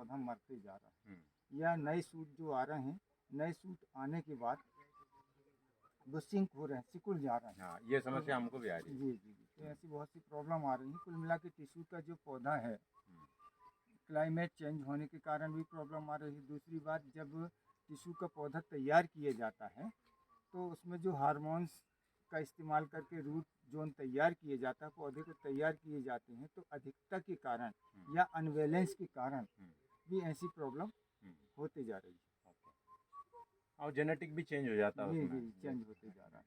पौधा मरते जा रहा है, या नए सूट जो आ रहे हैं, नए सूट आने के बाद वो सिंक हो रहे हैं, सिकुड़ जा रहे हैं। हाँ, ये समस्या हमको भी आ रही है। जी जी जी, तो ऐसी बहुत सी प्रॉब्लम आ रही है। कुल मिला के टिश्यू का जो पौधा है, क्लाइमेट चेंज होने के कारण भी प्रॉब्लम आ रही है। दूसरी बात, जब टिश्यू का पौधा तैयार किया जाता है तो उसमें जो हार्मोन्स का इस्तेमाल करके रूट जोन तैयार किए जाता है, पौधे को तैयार किए जाते हैं, तो अधिकता के कारण या अनबैलेंस के कारण भी ऐसी प्रॉब्लम होती जा रही है। और जेनेटिक भी चेंज हो जाता है जी उसमें। जी, चेंज होते जा रहा है।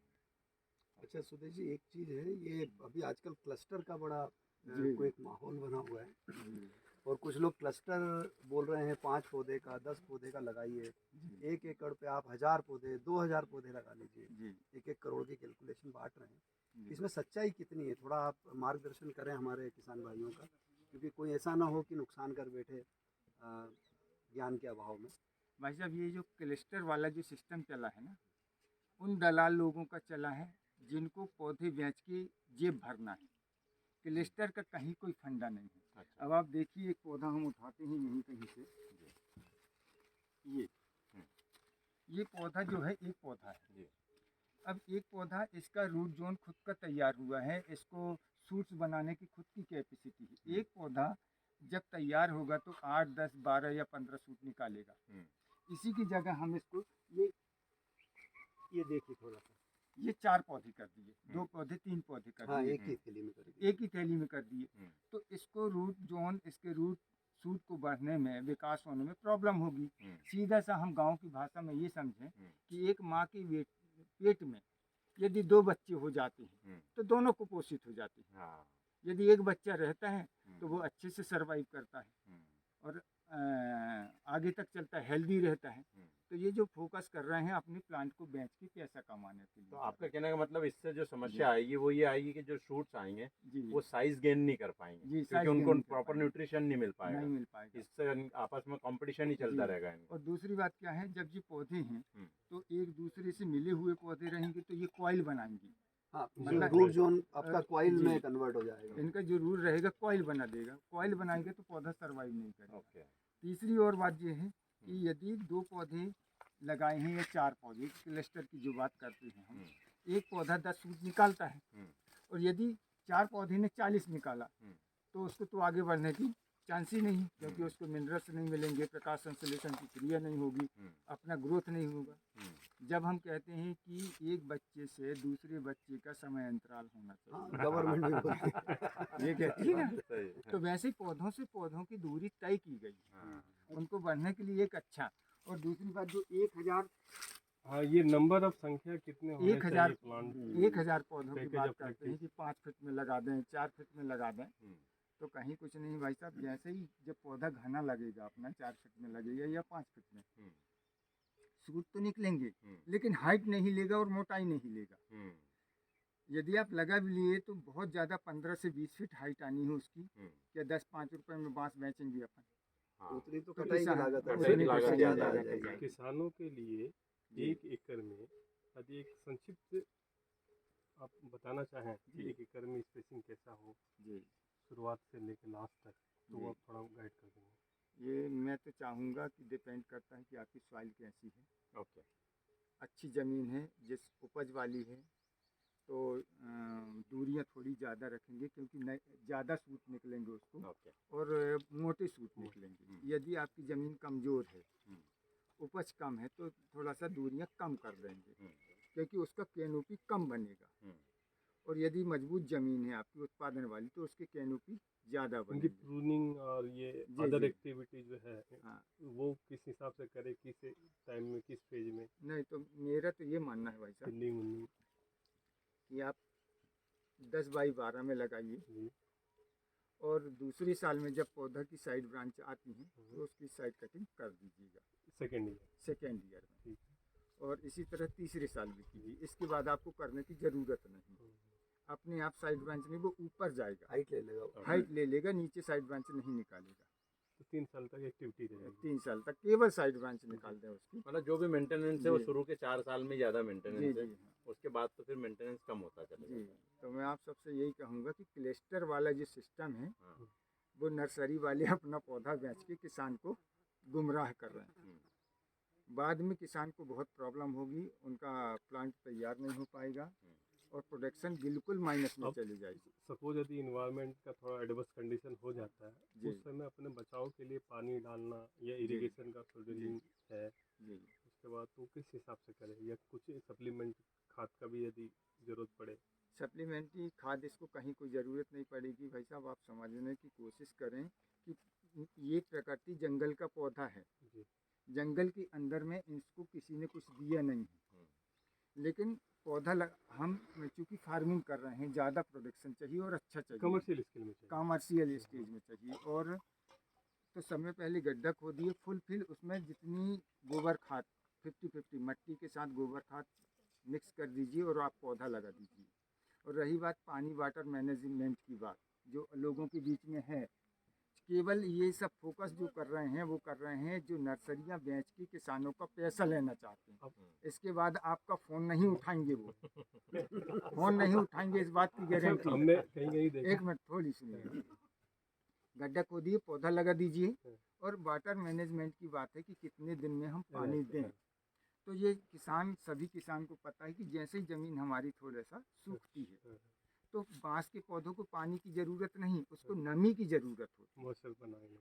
अच्छा सुदेश जी, एक चीज़ है, ये अभी आजकल क्लस्टर का बड़ा जी। कोई एक माहौल बना हुआ है, जी और कुछ लोग क्लस्टर बोल रहे हैं, 5 पौधे का 10 पौधे का लगाइए, जी 1 एकड़ पे आप 1000 पौधे 2000 पौधे लगा लीजिए, जी 1-1 करोड़ की कैलकुलेशन बांट रहे हैं। जी। इसमें सच्चाई कितनी है, थोड़ा आप मार्गदर्शन करें हमारे किसान भाइयों का, क्योंकि कोई ऐसा ना हो कि नुकसान कर बैठे ज्ञान के अभाव में। भाई साहब, ये जो क्लस्टर वाला जो सिस्टम चला है ना, उन दलाल लोगों का चला है जिनको पौधे बेच के जेब भरना है। क्लस्टर का कहीं कोई फंडा नहीं है। अच्छा। अब आप देखिए, एक पौधा हम उठाते हैं यहीं कहीं से, ये पौधा जो है, एक पौधा है। जी। अब एक पौधा, इसका रूट जोन खुद का तैयार हुआ है, इसको सूट्स बनाने की खुद की कैपेसिटी है। एक पौधा जब तैयार होगा तो 8, 10, 12 या 15 सूट निकालेगा। इसी की जगह हम इसको ये देखिए थोड़ा सा, ये 4 पौधे कर दिए, 2 पौधे 3 पौधे कर हाँ, दिए, एक ही थैली में करेंगे। एक ही थैली में कर दिए। तो इसको रूट जोन, इसके रूट सूट को बढ़ने में, विकास होने में प्रॉब्लम होगी। सीधा सा हम गांव की भाषा में ये समझें कि एक माँ के पेट में यदि 2 बच्चे हो जाते हैं तो दोनों कुपोषित हो जाते हैं। हाँ। यदि एक बच्चा रहता है तो वो अच्छे से सरवाइव करता है और आगे तक चलता है, हेल्दी रहता है। तो ये जो फोकस कर रहे हैं अपने प्लांट को बेच के पैसा कमाने के लिए, तो आपका कहने का मतलब इससे जो समस्या आएगी वो ये आएगी कि जो शूट्स आएंगे जी वो साइज गेन नहीं कर पाएंगे, जी, क्योंकि size gain उनको नहीं कर प्रॉपर पाएंगे। न्यूट्रिशन नहीं मिल पाएगा। नहीं मिल पाएगा। इससे आपस में कंपटीशन ही चलता जी। रहेगा इनका। और दूसरी बात क्या है, जब ये पौधे हैं तो एक दूसरे से मिले हुए पौधे रहेंगे तो ये कॉइल बनाएंगे। हाँ, मतलब रूट जोन आपका कॉइल जी। में कन्वर्ट हो जाएगा। इनका जो रूट रहेगा कॉइल बना देगा, कॉइल बनाएंगे तो पौधा सरवाइव नहीं करेगा। ओके। तीसरी और बात ये है कि यदि 2 पौधे लगाए हैं या 4 पौधे, क्लस्टर की जो बात करते हैं हम, एक पौधा 10 सूट निकालता है और यदि 4 पौधे ने 40 निकाला तो उसको तो आगे बढ़ने की चांस ही नहीं, क्योंकि उसको मिनरल्स नहीं मिलेंगे, प्रकाश संश्लेषण की क्रिया नहीं होगी, अपना ग्रोथ नहीं होगा। जब हम कहते हैं कि एक बच्चे से दूसरे बच्चे का समय अंतराल होना चाहिए, गवर्नमेंट भी बोलती है। ये कहती है ना, सही है। तो वैसे ही पौधों से पौधों की दूरी तय की गई है उनको बढ़ने के लिए एक अच्छा। और दूसरी बात, जो 1000 हाँ, ये नंबर ऑफ संख्या कितने होने 1000 चाहिए प्लांट? 1000 पौधों की पैकेज बात ऑफ करते हैं कि 5 फीट में लगा दें, 4 फीट में लगा दें, तो कहीं कुछ नहीं भाई साहब। जैसे ही जब पौधा घना लगेगा अपना, 4 फीट में लगेगा या 5 फीट में, सूट तो निकलेंगे लेकिन हाइट नहीं लेगा और मोटाई नहीं लेगा। यदि आप लगा भी लिए तो बहुत ज़्यादा 15 से 20 फीट हाइट आनी है उसकी, या 10-5 रुपए में बांस बेचेंगे अपन, उतनी तो तो कटाई की किसान- लागत है, कटाई की लागत उससे ज़्यादा ज़्यादा आ आ जाएगी। जाएगी। किसानों के लिए 1 एकड़ में यदि एक संक्षिप्त आप बताना चाहें कि 1 एकड़ में स्पेसिंग कैसा हो जी शुरुआत से लेकर लास्ट तक, तो जी। आप थोड़ा गाइड कर देंगे। ये मैं तो चाहूँगा कि डिपेंड करता है कि आपकी सॉइल कैसी है। ओके। अच्छी ज़मीन है, जिस उपज वाली है, तो दूरियां थोड़ी ज़्यादा रखेंगे, क्योंकि ज़्यादा सूट निकलेंगे उसको ओके। और मोटे सूट निकलेंगे। यदि आपकी ज़मीन कमज़ोर है, उपज कम है, तो थोड़ा सा दूरियां कम कर देंगे, क्योंकि उसका कैनोपी कम बनेगा। और यदि मजबूत ज़मीन है आपकी उत्पादन वाली, तो उसके कैनोपी ज़्यादा उनकी बनेंगे। प्रूनिंग और ये जी, अदर जी। एक्टिविटी जो है हाँ। वो किस हिसाब से करे, किस टाइम में, किस फेज में? नहीं, तो मेरा तो ये मानना है भाई साहब थिनिंग उनिंग कि आप 10 बाई 12 में लगाइए, जी। और दूसरी साल में जब पौधा की साइड ब्रांच आती हैं तो उसकी साइड कटिंग कर दीजिएगा सेकेंड ईयर। सेकेंड ईयर में। ठीक। और इसी तरह तीसरे साल भी कीजिए। इसके बाद आपको करने की ज़रूरत नहीं, अपने आप साइड ब्रांच नहीं, वो ऊपर जाएगा, हाइट ले लेगा। हाइट ले लेगा, नीचे साइड ब्रांच नहीं निकालेगा। तो 3 साल तक एक्टिविटी रहेगी। 3 साल तक केवल साइड ब्रांच निकाल दें उसकी। मतलब जो भी मेंटेनेंस है वो जी। शुरू के 4 साल में ज़्यादा जी मेंटेनेंस है, जी हाँ उसके बाद तो फिर मेंटेनेंस कम होता चला जी। जाता है। तो मैं आप सबसे यही कहूँगा कि क्लस्टर वाला जो सिस्टम है, वो नर्सरी वाले अपना पौधा बेच के किसान को गुमराह कर रहे हैं। बाद में किसान को बहुत प्रॉब्लम होगी, उनका प्लांट तैयार नहीं हो पाएगा और प्रोडक्शन बिल्कुल माइनस में अब चली जाएगी। सपोज यदि इन्वायरमेंट का थोड़ा एडवर्स कंडीशन हो जाता है, जी। उस समय अपने बचाव के लिए पानी डालना या इरिगेशन का शेड्यूलिंग है, जी उसके बाद तो किस हिसाब से करें, या कुछ सप्लीमेंट खाद का भी यदि जरूरत पड़े? सप्लीमेंट्री खाद इसको कहीं कोई ज़रूरत नहीं पड़ेगी भाई साहब। आप समझने की कोशिश करें कि ये प्रकृति जंगल का पौधा है, जी। जंगल के अंदर में इसको किसी ने कुछ दिया नहीं है, लेकिन हम चूँकि फार्मिंग कर रहे हैं, ज़्यादा प्रोडक्शन चाहिए और अच्छा चाहिए, कमर्शियल स्किल में चाहिए। कमर्शियल स्टेज में चाहिए। और तो समय पहले गड्ढा खोदिए, फुल फिल उसमें जितनी गोबर खाद 50-50 मट्टी के साथ गोबर खाद मिक्स कर दीजिए और आप पौधा लगा दीजिए। और रही बात पानी वाटर मैनेजमेंट की बात, जो लोगों के बीच में है, केवल ये सब फोकस जो कर रहे हैं वो कर रहे हैं जो नर्सरियां बेच के किसानों का पैसा लेना चाहते हैं। इसके बाद आपका फ़ोन नहीं उठाएंगे, वो फ़ोन नहीं उठाएंगे, इस बात की गारंटी। हमने कहीं कहीं देखा। एक मिनट थोड़ी सुनिए। गड्ढा खोदिए, पौधा लगा दीजिए और वाटर मैनेजमेंट की बात है कि कितने दिन में हम पानी दें। तो ये सभी किसान को पता है कि जैसे ही ज़मीन हमारी थोड़ा सा सूखती है तो बांस के पौधों को पानी की ज़रूरत नहीं, उसको नमी की ज़रूरत होती है,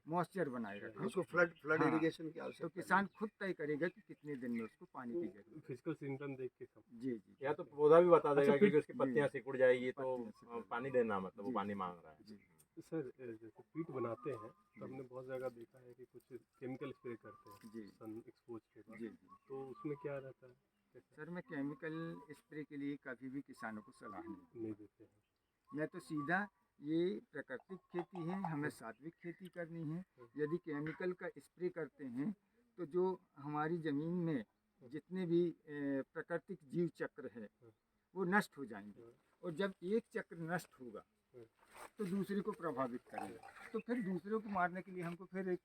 मॉइस्चर बनाए रखें। उसको फ्लड हाँ, इरिगेशन की तो आवश्यकता किसान खुद तय करेगा कि कितने दिन में उसको पानी की जरूरत है। फिजिकल सिम्टम देख के सब। जी जी या तो पौधा भी बता देगा क्योंकि उसकी जी। पत्तियां सिकुड़ जाएगी तो पत्तियां सिकुड़ पानी देना, मतलब वो जी। पानी मांग रहा है। जी सर जैसे पीट बनाते हैं तो हमने बहुत जगह देखा है कि कुछ केमिकल स्प्रे करते हैं जी सन एक्सपोज के बाद, जी जी तो उसमें क्या रहता है, कैसे सर, मैं केमिकल स्प्रे के लिए कभी भी किसानों को सलाह नहीं नहीं देते हैं? दूँ। मैं तो सीधा, ये प्राकृतिक खेती है, हमें सात्विक खेती करनी है। यदि केमिकल का स्प्रे करते हैं तो जो हमारी ज़मीन में जितने भी प्राकृतिक जीव चक्र है वो नष्ट हो जाएंगे, और जब एक चक्र नष्ट होगा तो दूसरे को प्रभावित करेगा, तो फिर दूसरे को मारने के लिए हमको फिर एक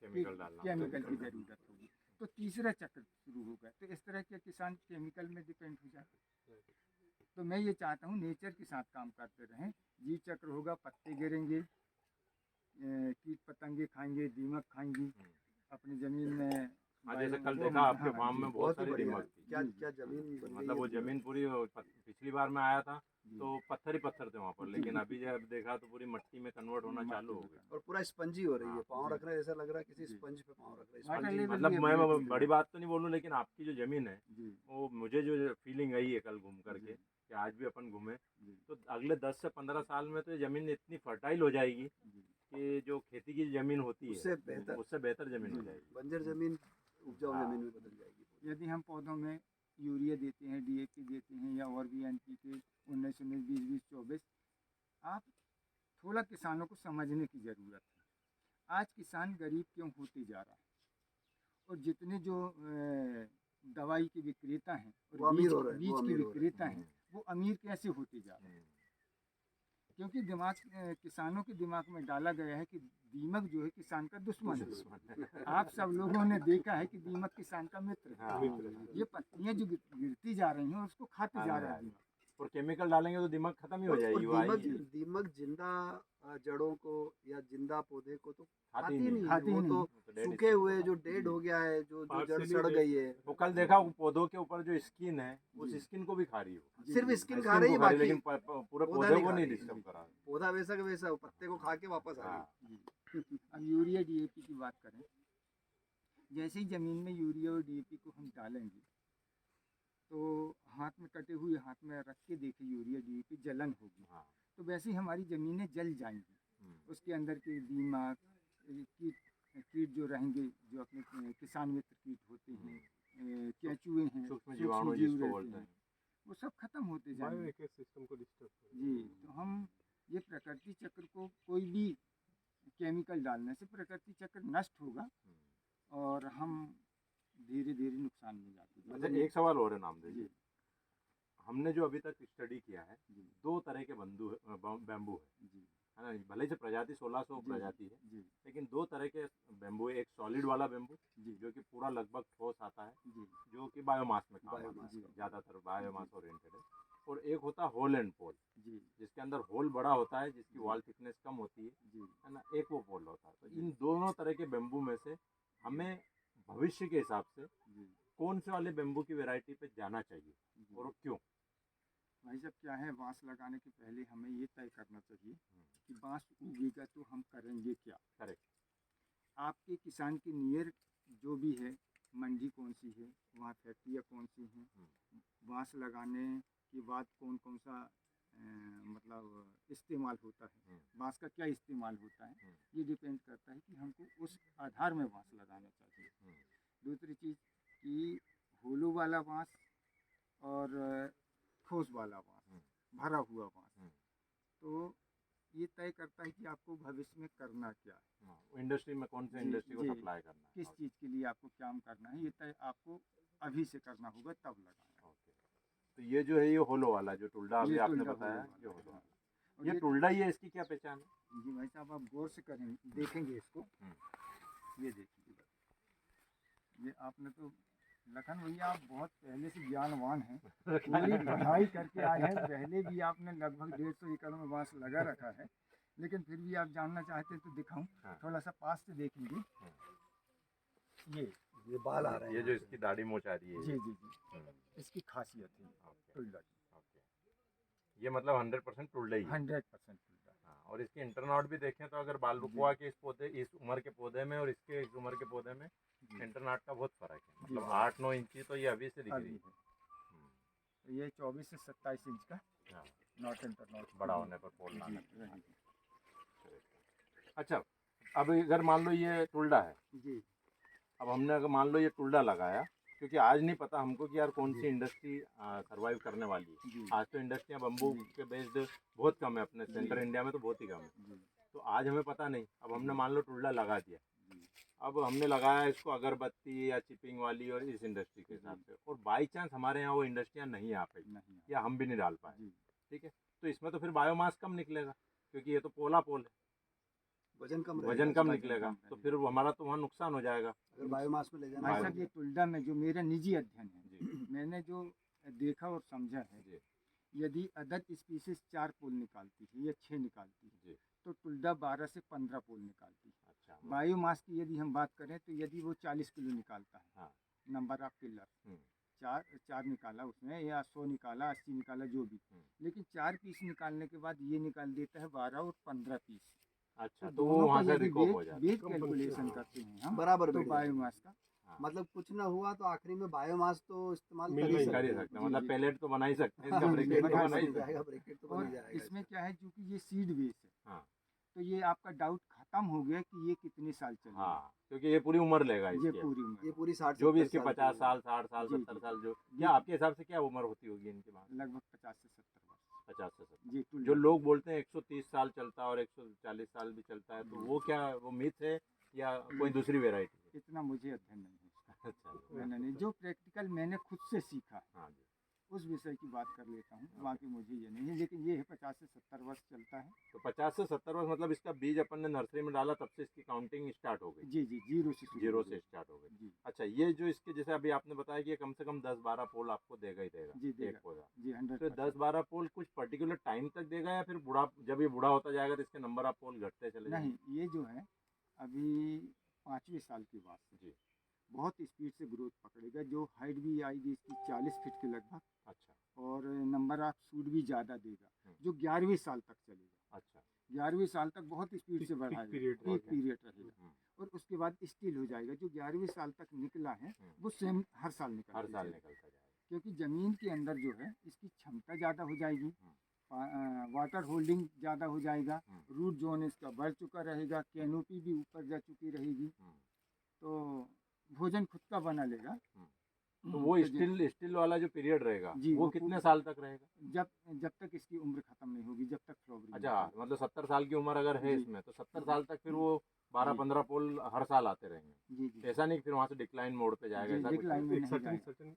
केमिकल डालना केमिकल की ज़रूरत होगी, तो तीसरा चक्र शुरू होगा। तो इस तरह के किसान केमिकल में डिपेंड हो जाए। तो मैं ये चाहता हूँ नेचर के साथ काम करते रहें। जीव चक्र होगा, पत्ते गिरेंगे, कीट पतंगे खाएंगे, दीमक खाएंगी अपनी ज़मीन में। हाँ, जैसे कल वो देखा हम- आपके हाँ, फार्म जी, में बहुत बहुत ही सारी बढ़िया दीमक है। थी। क्या जी, क्या जमीन बन गई मतलब वो है पूरी। जमीन पूरी पिछली बार में आया था जी। तो पत्थर ही पत्थर थे वहाँ पर, जी, लेकिन जी। अभी जब देखा तो पूरी मट्टी में कन्वर्ट होना चालू हो गई। और पूरा स्पंजी हो रही है, हाँ, पाँव जी। रख रहे हैं, ऐसा लग रहा है किसी जी। स्पंज पे पाँव रख रहे हैं। वाटर स्पंजी लेवल मतलब भी मैं अपग्रेड बड़ी बात तो नहीं बोलूँ, लेकिन आपकी जो जमीन है जी वो मुझे जो फीलिंग आई है कल घूम करके, जी। कि आज भी अपन घूमे जी तो अगले 10 से 15 साल में तो ये जमीन इतनी फर्टाइल हो जाएगी जी कि जो खेती की जमीन होती है उससे बेहतर उससे बेहतर जमीन हो जी। जाएगी। बंजर जमीन उपजाऊ हाँ। जमीन में बदल जाएगी। यदि हम पौधों में यूरिया देते हैं, डीएपी देते हैं, या और भी एनपीके 19 20 20 24, आप थोड़ा किसानों को समझने की ज़रूरत है। आज किसान गरीब क्यों होते जा रहा है, और जितने जो दवाई के विक्रेता हैं वो और अमीर हो रहे हैं, बीज वो के अमीर हो रहे हैं। विक्रेता हैं, वो अमीर कैसे होते जा रहे हैं? क्योंकि किसानों के दिमाग में डाला गया है कि दीमक जो है किसान का दुश्मन है। आप सब लोगों ने देखा है कि दीमक किसान का मित्र है। हाँ। ये पत्तियां जो गिरती जा रही हैं उसको खाते जा रहा है दीमक। और केमिकल डालेंगे तो दिमाग खत्म ही हो और जाएगी, वो दीमक आएगी दीमक जिंदा जड़ों को या जिंदा पौधे को तो खाती खाती ही नहीं। नहीं है। खाती वो नहीं। तो तो dead सूखे skin हुए को जो डेड हो गया है, जो जड़ Partially सड़ dead। गई है, वो कल देखा वो पौधों के ऊपर जो स्किन है उस जी। स्किन को भी खा रही हो, सिर्फ स्किन स्किन खा रही है, को खा रही, बाकी लेकिन पूरे पौधा पौधे नहीं को खा नहीं रही। डिस्टर्ब करा। पौधा वैसा का वैसा पत्ते को खा के वापस आ हाँ। गई। अब यूरिया डीएपी की बात करें, जैसे ही ज़मीन में यूरिया और डीएपी को हम डालेंगे तो हाथ में कटे हुए हाथ में रख के देखे यूरिया डीएपी जलन होगी, हाँ। तो वैसे ही हमारी ज़मीनें जल जाएंगी। उसके अंदर के दीमक कीट जो रहेंगे, जो अपने किसान मित्र कीट होते हैं, केंचुए हैं, सूक्ष्म जीवाणु जीव जिसको रहते बोलते हैं, हैं। वो सब खत्म होते बायो जाएंगे। इकोसिस्टम को डिस्टर्ब कर। जी, तो हम ये प्रकृति चक्र को, कोई भी केमिकल डालने से प्रकृति चक्र नष्ट होगा और हम धीरे धीरे नुकसान में जाते अच्छा, जाएंगे। एक सवाल और है नामदेव जी, जी हमने जो अभी तक स्टडी किया है जी 2 तरह के बैम्बू जी है ना, भले से प्रजाति 1600 जी प्रजाति है, जी लेकिन 2 तरह के बैम्बू है। एक सॉलिड वाला बैम्बू जी जो कि पूरा लगभग ठोस आता है, जी जो कि बायोमास में काम आता बायोमास है, का। ज़्यादातर बायोमास ओरिएंटेड है। और एक होता है होल एंड पोल, जी जिसके अंदर होल बड़ा होता है, जिसकी वॉल थिकनेस कम होती जी है ना, एक वो पोल होता है। तो इन दोनों तरह के बेम्बू में से हमें भविष्य के हिसाब से जी कौन से वाले बेम्बू की वैरायटी पे जाना चाहिए जी। और क्यों? भाई साहब क्या है, बांस लगाने के पहले हमें ये तय करना चाहिए कि बांस उगेगा तो हम करेंगे क्या। करेक्ट। आपके किसान की नियर जो भी है, मंडी कौन सी है, वहाँ फैक्ट्रियाँ कौन सी हैं, बांस लगाने के बाद कौन कौन सा मतलब इस्तेमाल होता है, बांस का क्या इस्तेमाल होता है, ये डिपेंड करता है कि हमको उस आधार में बांस लगाना चाहिए। दूसरी चीज़ कि होलो वाला बांस और ठोस वाला बांस, भरा हुआ बांस, तो ये तय करता है कि आपको भविष्य में करना क्या है, इंडस्ट्री में कौन से जी, इंडस्ट्री को जी। सप्लाई करना है। किस चीज़ के लिए आपको काम करना है, ये तय आपको अभी से करना होगा, तब लगाना। ओके। तो ये जो है ये होलो वाला जो टुल्डा अभी ये आपने टुल्डा बताया, होलो ये वाला होलो है। वाला, और ये टुल्डा ही है, इसकी क्या पहचान है? जी भाई साहब, आप गौर से करेंगे, देखेंगे इसको, ये देखिए, ये आपने तो लखन भैया आप बहुत पहले से ज्ञानवान हैं, पूरी पढ़ाई करके आए हैं, पहले भी आपने लगभग 150 एकड़ में बांस लगा रखा है, लेकिन फिर भी आप जानना चाहते हैं तो दिखाऊं, थोड़ा सा पास से देखेंगे, ये बाल आ रहे हैं ये जो यहाँ पे। इसकी दाढ़ी मोच आ रही है, जी जी जी, इसकी खासियत है ओके, टुल्डा की, ओके। ये मतलब 100% टुल्डा ही है। 100% टुल्डा। हाँ, और इसके इंटरनॉट भी देखें तो अगर बाल रुकवा के इस पौधे, इस उम्र के पौधे में और इसके इस उम्र के पौधे में इंटरनॉट का बहुत फर्क है, मतलब 8-9 इंची तो ये अभी से दिख रही अभी है। है, तो ये 24 से 27 इंच का हाँ, नॉट इंटरनॉट बड़ा होने पर पोल ना जी, लगे। रहेगी। अच्छा, अब अगर मान लो ये टुल्डा है, जी अब हमने अगर मान लो ये टुल्डा लगाया, क्योंकि आज नहीं पता हमको कि यार कौन सी इंडस्ट्री सरवाइव करने वाली है। जी आज तो इंडस्ट्रियाँ बम्बू के बेस्ड बहुत कम है, अपने सेंट्रल इंडिया में तो बहुत ही कम है। जी तो आज हमें पता नहीं, अब हमने मान लो टुल्डा लगा दिया, जी अब हमने लगाया इसको अगरबत्ती या चिपिंग वाली और इस इंडस्ट्री के हिसाब से, और बाई चांस हमारे यहाँ वो इंडस्ट्रियाँ नहीं आ पाई नहीं या हम भी नहीं डाल पाए, जी, ठीक है, तो इसमें तो फिर बायोमास कम निकलेगा, क्योंकि ये तो पोला पोल है, वजन कम वजन रहेगा कम इसका। निकलेगा, कम तो रहेगा। फिर हमारा तो वहाँ नुकसान हो जाएगा। अगर बायोमास में ले जाना भाई बायो- साहब, ये टुल्डा में जो मेरा निजी अध्ययन है, जी मैंने जो देखा और समझा है, जी यदि अदर स्पीसीज 4 पोल निकालती है या 6 निकालती है, जी। तो टुल्डा 12 से 15 पोल निकालती है। अच्छा, बायोमास की यदि हम बात करें तो यदि वो 40 किलो निकालता है, हाँ। नंबर ऑफ पिलर हम्म, चार निकाला उसमें, या 100 निकाला, 80 निकाला, जो भी, लेकिन 4 पीस निकालने के बाद ये निकाल देता है 12 और 15 पीस। अच्छा, तो दोनों वो का वहाँ से यदि रिकॉप हो वेट जाता है। वेट कैलकुलेशन करते हैं हम, बराबर तो बैठ जाएगा। बायोमास का हाँ, मतलब कुछ ना हुआ तो आखिरी में बायोमास तो इस्तेमाल मिल कर ही नहीं सकते कर ही हैं। सकते हैं, जी, मतलब जी। पैलेट तो बना ही सकते हैं, हाँ, इसका जी, ब्रिकेट तो बना बना ही सकते सकते हैं। जाएगा, ब्रेकेट तो बन और ही जाएगा इसमें इसका। क्या है, क्योंकि ये सीड बेस है, हाँ तो ये आपका डाउट खत्म हो गया कि ये कितने साल चलेगा। हाँ, क्योंकि ये पूरी उम्र लेगा ये इसकी, पूरी उम्र ये पूरी 60 जो भी 70 इसके साल 50 की साल 60 साल जी, 70 जी, साल, जो जी। क्या आपके हिसाब से क्या उम्र होती होगी इनकी बात? लगभग 50 से 70 वर्ष। 50 से 70। जी, जो टुल्डा लोग बोलते हैं 130 साल चलता है और 140 साल भी चलता है, तो वो क्या, वो मिथ है या कोई दूसरी वेराइटी है? इतना मुझे अध्ययन नहीं है इसका। अच्छा, मैंने नहीं, जो प्रैक्टिकल मैंने खुद से सीखा है, हाँ जी। उस विषय की बात कर लेता हूँ, बाकी मुझे ये नहीं है, लेकिन ये है 50 से 70 वर्ष चलता है। तो 50 से 70 वर्ष मतलब इसका बीज अपन ने नर्सरी में डाला तब से इसकी काउंटिंग स्टार्ट हो गई, जी जी, जीरो से शुरू जीरो हो से गई। स्टार्ट हो गई। जी अच्छा, ये जो इसके जैसे अभी आपने बताया कि ये कम से कम 10-12 पोल आपको देगा ही देगा, जी, देगा। एक पौधा। जी, तो 100%। 10-12 पोल कुछ पर्टिकुलर टाइम तक देगा या फिर बुढ़ा, जब ये बूढ़ा होता जाएगा तो इसके नंबर ऑफ पोल घटते चले जाएंगे? नहीं, ये जो है अभी 5वें साल के बाद जी, बहुत स्पीड से ग्रोथ पकड़ेगा, जो हाइट भी आएगी इसकी 40 फीट के लगभग, अच्छा और नंबर ऑफ सूट भी ज़्यादा देगा, जो 11वीं साल तक चलेगा। अच्छा। 11वीं साल तक बहुत स्पीड से पीक बढ़ाएगा, पीरियड पीक रहेगा। पीरियड रहेगा, हम्म, और उसके बाद स्टील हो जाएगा। जो 11वीं साल तक निकला है वो सेम हर साल निकलता हर साल जाएगा, निकलता जाएगा। क्योंकि ज़मीन के अंदर जो है इसकी क्षमता ज़्यादा हो जाएगी, वाटर होल्डिंग ज़्यादा हो जाएगा, रूट जोन इसका बढ़ चुका रहेगा, कैनोपी भी ऊपर जा चुकी रहेगी, तो भोजन खुद का बना लेगा। तो वो स्टिल वाला जो पीरियड रहेगा जी, वो वो कितने साल तक रहेगा? जब तक इसकी उम्र खत्म नहीं होगी, जब तक फ्लावरिंग। अच्छा, मतलब 70 साल की उम्र अगर है जी। इसमें, तो 70 साल तक फिर वो 12-15 पोल हर साल आते रहेंगे। जी जी, ऐसा नहीं कि फिर वहाँ से डिक्लाइन मोड पे जाएगा, जी, ऐसा कुछ डिक्लाइन में एक नहीं सर्टेन जाएगा।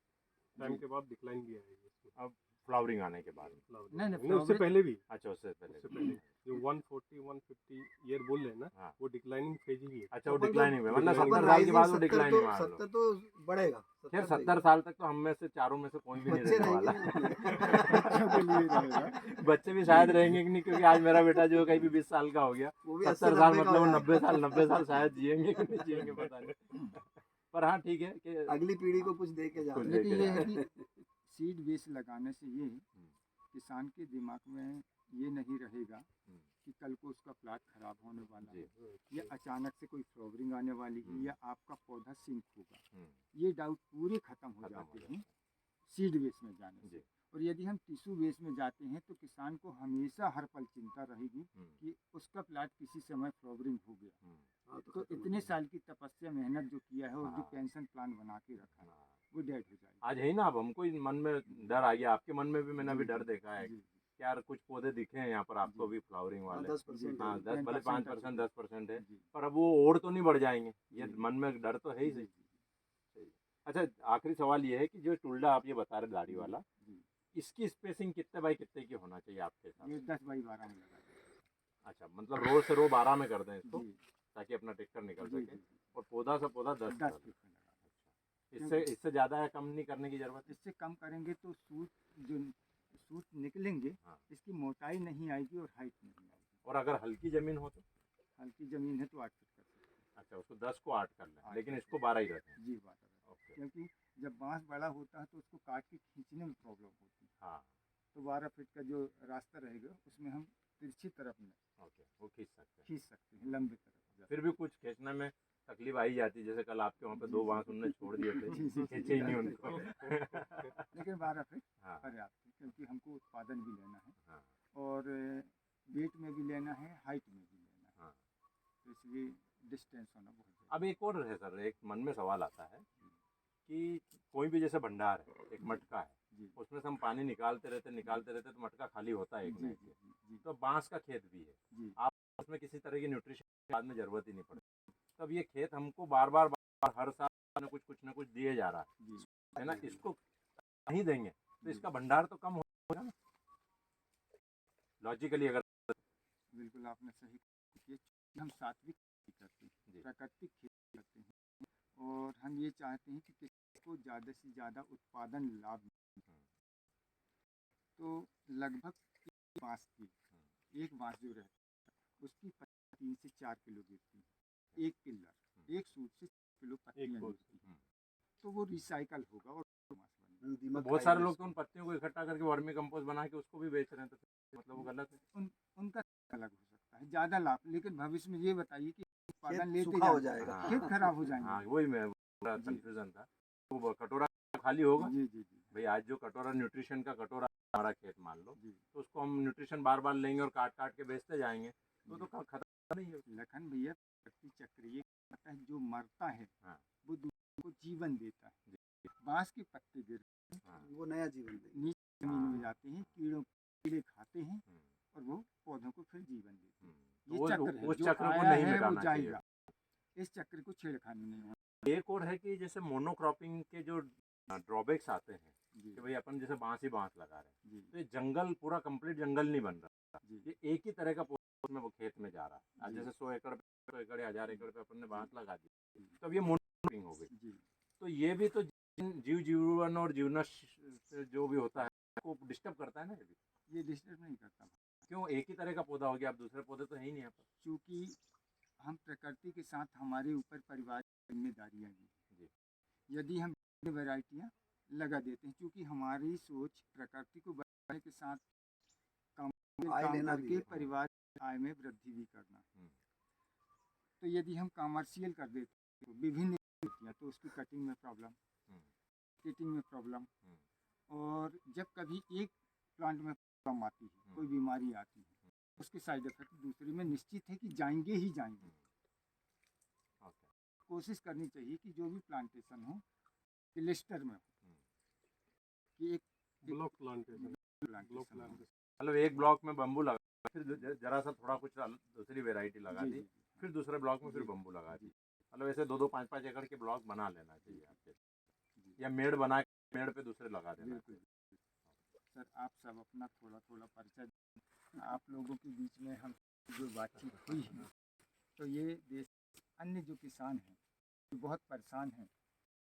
टाइम के बाद डिक्लाइन भी आएगी इसमें, फ्लावरिंग आने के बाद? नहीं, नहीं उससे फ्लावरिंग- पहले भी। अच्छा, उससे पहले। उससे पहले जो 140-150 ईयर बोल रहे हैं ना, हाँ। वो डिक्लाइनिंग फेज ही है। अच्छा, वो डिक्लाइनिंग में, मतलब declining 70 में। साल के बाद वो डिक्लाइनिंग में आ 70 तो बढ़ेगा, खैर 70 साल तक तो हम में से चारों में से कोई भी नहीं बच्चे रहने वाला। बच्चों के लिए रहेगा। बच्चे भी शायद रहेंगे कि नहीं, क्योंकि आज मेरा बेटा जो है कहीं भी 20 साल का हो गया, वो भी 70 80-90 साल का मतलब वो हो 90 साल शायद जिएंगे कि नहीं जिएंगे पता नहीं। पर हाँ ठीक है कि अगली पीढ़ी को कुछ दे के कुछ जाना। दे लेकिन के ये है जाना। कि सीड बेस लगाने से ये किसान के दिमाग में ये नहीं रहेगा कि कल को उसका प्लाट खराब होने वाला जी। है या अचानक से कोई फ्लावरिंग आने वाली है या आपका पौधा सिंक होगा। हम्म, ये डाउट पूरे खत्म हो खत्म हो जाते जाता हैं सीड बेस में जाने जी। से। और यदि हम टिश्यू बेस में जाते हैं तो किसान को हमेशा हर पल चिंता रहेगी कि उसका प्लाट किसी समय फ्लावरिंग हो गया हाँ, तो खत्म हो इतने जाएगा। साल की तपस्या मेहनत जो किया है और जो हाँ। पेंशन प्लान बना के रखा है वो डेड हो जाएगा। आज है ही ना, अब हमको ही मन में डर आ गया, आपके मन में भी मैंने अभी जी, डर जी, देखा है जी, कि यार कुछ पौधे दिखे हैं यहाँ पर आपको जी। भी फ्लावरिंग हाँ, वाले। 10% हाँ है। 10 भले 10% 5% 10% है, जी, पर अब वो और तो नहीं बढ़ जाएंगे, ये जी। मन में डर तो है ही जी, सही। जी, सही। अच्छा आखिरी सवाल ये है कि जो टुल्डा आप ये बता रहे दाढ़ी जी, वाला, जी। इसकी स्पेसिंग कितने बाई कितने की होना चाहिए आपके हिसाब ये से? 10x12 में लगा दें। अच्छा मतलब रो से रो 12 में कर दें इसको, जी, ताकि अपना टेक्टर निकल जी, सके, जी, जी। और पौधा से पौधा 10 10 कर फीट दें। में लगा दें। इससे इससे ज़्यादा या कम नहीं करने की जरूरत है? इससे कम करेंगे तो सूट निकलेंगे, हाँ। इसकी मोटाई नहीं आएगी और हाइट नहीं आएगी। और अगर हल्की जमीन हो तो? हल्की ज़मीन है तो 8 फीट कर सकते हैं। अच्छा उसको 10 को 8 कर लें, 8 लेकिन कर इसको सकते 12 ही रखें। हैं। जी बात है। ओके। क्योंकि जब बांस बड़ा होता है तो उसको काट के खींचने में प्रॉब्लम होती है। हाँ तो 12 फीट का जो रास्ता रहेगा उसमें हम तिरछी तरफ में ओके, वो खींच सकते हैं। खींच सकते हैं, लंबी तरफ। फिर भी कुछ खींचने में तकलीफ आई जाती है, जैसे कल आपके वहाँ पे जी, 2 जी। बांस उनने छोड़ दिए थे, जी, जी, खींचे ही नहीं जी। उनको। लेकिन 12 फीट हाँ पर्याप्त है क्योंकि हमको उत्पादन भी लेना है हाँ और वेट में भी लेना है, हाइट में भी लेना है। हाँ। तो इसलिए डिस्टेंस होना बहुत जरूरी अब एक और है सर, एक मन में सवाल आता है कि कोई भी जैसे भंडार है, एक मटका है, है। जी उसमें से हम पानी निकालते रहते तो मटका खाली होता है एक जी ना एक। जी जी जी तो बांस का खेत भी है, जी आप उसमें किसी तरह की न्यूट्रिशन बाद में जरूरत ही नहीं पड़ती, तब ये खेत हमको बार बार हर साल कुछ ना कुछ दिए जा रहा जी है ना, इसको नहीं देंगे तो जी। इसका भंडार तो कम होगा ना लॉजिकली अगर। बिल्कुल आपने सही किया। हम सात्विक खेती करते हैं, जी। प्राकृतिक खेती करते हैं और हम ये चाहते हैं कि किसी को ज़्यादा से ज़्यादा उत्पादन लाभ मिले। तो लगभग एक बांस जो रहता है उसकी 3 से 4 किलो गिरती है, एक पिल्लर एक सूट से 4 किलो पत्तियाँ गिरती हैं। तो वो रिसाइकल होगा और बांस बनेगा। तो दीमक बहुत खाएगा सारे लोग तो इसको। उन पत्तियों को इकट्ठा करके वर्मी कंपोस्ट बना के उसको भी बेच रहे हैं, तो मतलब वो गलत है। उनका अलग हो सकता है ज़्यादा लाभ, लेकिन भविष्य में ये बताइए कि उत्पादन खेत लेते सूखा हो जाएं, जाएगा। हाँ खेत खराब हो जाएंगे। हाँ वही मैं पूरा जी कंफ्यूजन था। वो कटोरा खाली होगा जी जी जी भाई, आज जो कटोरा न्यूट्रिशन का कटोरा हमारा खेत मान लो, जी। तो उसको हम न्यूट्रिशन बार बार लेंगे और काट काट के बेचते जाएंगे, तो खत्म नहीं है। लखन भैया प्रकृति चक्र ये कहता है जो मरता है हाँ वो दूसरे को जीवन देता है। जी। बांस के पत्ते गिर हाँ वो नया जीवन देगा। नीचे जमीन में हाँ। जाते हैं, कीड़े खाते हैं और वो पौधों को फिर जीवन देते हैं। तो ये चक्र है, उस जो चक्र को आया नहीं है वो मिटाना चाहिए। जाएगा। इस चक्र को छेड़खानी नहीं होनी। एक और है कि जैसे मोनोक्रॉपिंग के जो ड्रॉबैक्स आते हैं जी कि भाई अपन जैसे बांस ही बांस लगा रहे हैं, जी तो ये जंगल पूरा कंप्लीट जंगल नहीं बन रहा, जी ये एक ही तरह का पौधा में वो खेत में जा रहा है। आज जी। जैसे 100 एकड़ पे 100 एकड़ या 1000 एकड़ पे अपन ने बांस लगा दी, जी। तो अब ये मोनोक्रॉपिंग हो गई। जी तो ये भी तो जीव जीवन और जीवनश जो भी होता है को डिस्टर्ब करता है ना, ये भी। ये डिस्टर्ब नहीं करता क्यों, एक ही तरह का पौधा हो गया, अब दूसरे पौधे तो है ही नहीं यहाँ पर। क्योंकि हम प्रकृति के साथ हमारे ऊपर परिवार की जिम्मेदारियाँ हैं। जी। यदि हम वैरायटियाँ लगा देते हैं, क्योंकि हमारी सोच प्रकृति को बचाने के साथ आय काम लेना भी करके है। परिवार की आय में वृद्धि भी करना। हम्म। तो यदि हम कमर्शियल कर देते हैं तो विभिन्न तो उसकी कटिंग में प्रॉब्लम, कीटिंग में प्रॉब्लम, और जब कभी एक प्लांट में प्रॉब्लम आती है, कोई बीमारी आती है, उसके साइड इफेक्ट दूसरे में निश्चित है कि जाएंगे ही जाएंगे। कोशिश करनी चाहिए कि जो भी प्लांटेशन हो क्लस्टर में हो, कि एक ब्लॉक प्लांटेशन। प्लांटेशन हो। मतलब एक ब्लॉक में बम्बू लगा, फिर जरा सा थोड़ा कुछ दूसरी वेराइटी लगा जी दी, जी फिर दूसरे ब्लॉक में फिर जी। बम्बू लगा दी। जी। मतलब ऐसे 2-2 5-5 एकड़ के ब्लॉक बना लेना चाहिए आपके, जी। या मेड़ बना के मेड़ पे दूसरे लगा देना बिल्कुल चाहिए। सर, आप सब अपना थोड़ा थोड़ा परिचय, आप लोगों के बीच में हम जो बातचीत हुई है, तो ये देश अन्य जो किसान हैं जो बहुत परेशान हैं,